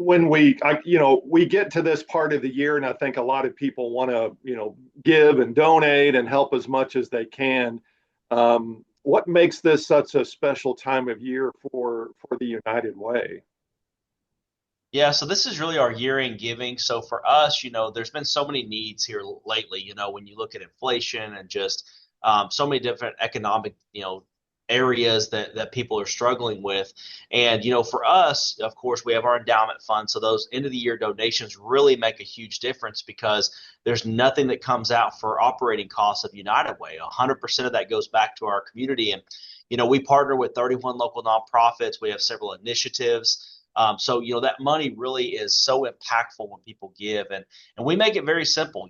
when we get to this part of the year, and I think a lot of people want to, give and donate and help as much as they can. What makes this such a special time of year for the United Way? Yeah, so this is really our year-end giving. So for us, there's been so many needs here lately. When you look at inflation and just so many different economic, areas that people are struggling with. And for us, of course, we have our endowment fund. So those end of the year donations really make a huge difference because there's nothing that comes out for operating costs of United Way. 100% of that goes back to our community. And we partner with 31 local nonprofits. We have several initiatives. So that money really is so impactful when people give, and we make it very simple.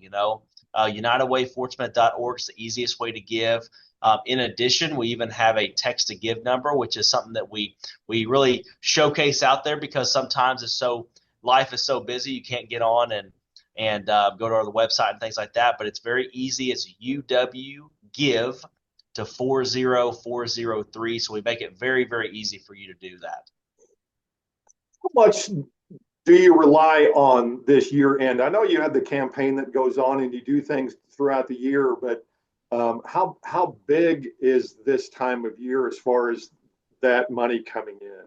UnitedWayFortsmith.org is the easiest way to give. In addition, we even have a text to give number, which is something that we really showcase out there because sometimes life is so busy you can't get on and go to our website and things like that. But it's very easy. It's UW Give to 40403. So we make it very, very easy for you to do that. How much do you rely on this year end? I know you have the campaign that goes on and you do things throughout the year, but how big is this time of year as far as that money coming in?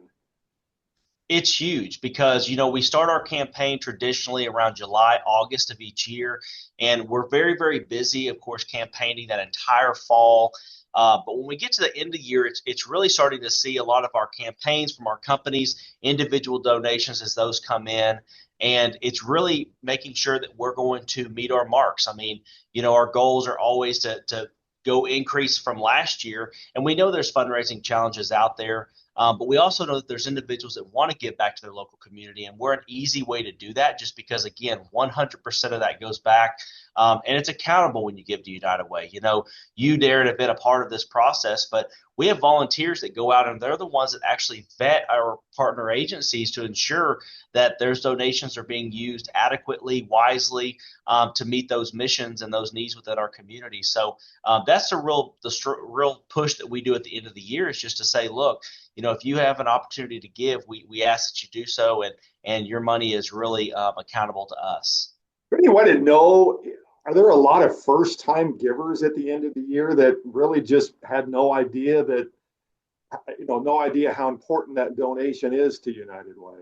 It's huge because we start our campaign traditionally around July, August of each year, and we're very, very busy, of course, campaigning that entire fall. But when we get to the end of the year, it's really starting to see a lot of our campaigns from our companies, individual donations as those come in. And it's really making sure that we're going to meet our marks. I mean, our goals are always to go increase from last year. And we know there's fundraising challenges out there. But we also know that there's individuals that want to give back to their local community, and we're an easy way to do that just because, again, 100% of that goes back, and it's accountable when you give to United Way. You, Daren, have been a part of this process, but we have volunteers that go out and they're the ones that actually vet our partner agencies to ensure that their donations are being used adequately, wisely, to meet those missions and those needs within our community. So that's the real push that we do at the end of the year is just to say, look, if you have an opportunity to give, we ask that you do so, and your money is really accountable to us. For anyone to know, are there a lot of first time givers at the end of the year that really just had no idea no idea how important that donation is to United Way?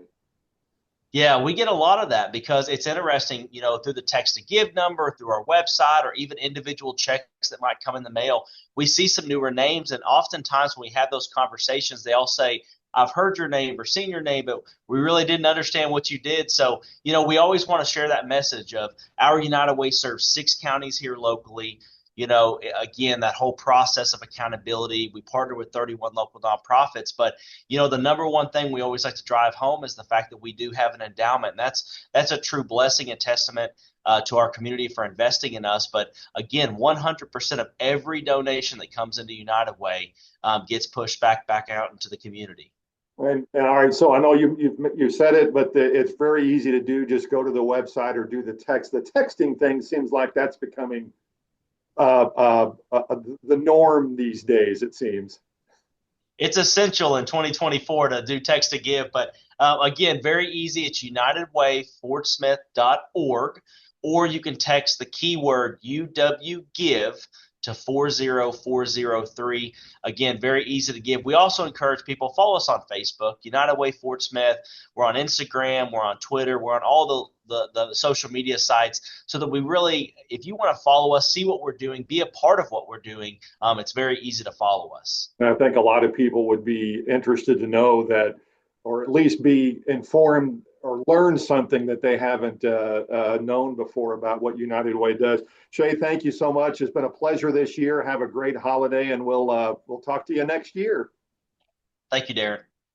Yeah, we get a lot of that because it's interesting, through the text to give number, through our website, or even individual checks that might come in the mail. We see some newer names, and oftentimes when we have those conversations, they all say, I've heard your name or seen your name, but we really didn't understand what you did. So, we always want to share that message of our United Way serves 6 counties here locally. Again, that whole process of accountability. We partner with 31 local nonprofits, but the number one thing we always like to drive home is the fact that we do have an endowment. And that's a true blessing and testament to our community for investing in us. But again, 100% of every donation that comes into United Way gets pushed back out into the community. And all right, so I know you said it, but it's very easy to do. Just go to the website or do the text. The texting thing seems like that's becoming the norm these days, it seems. It's essential in 2024 to do text to give, but again, very easy. It's UnitedWayFortsmith.org, or you can text the keyword UW Give to 40403. Again, very easy to give. We also encourage people, follow us on Facebook, United Way Fort Smith. We're on Instagram, we're on Twitter, we're on all the social media sites, so that we really, if you want to follow us, see what we're doing, be a part of what we're doing, it's very easy to follow us. And I think a lot of people would be interested to know that, or at least be informed or learn something that they haven't known before about what United Way does. Shay, thank you so much. It's been a pleasure this year. Have a great holiday, and we'll talk to you next year. Thank you, Daren.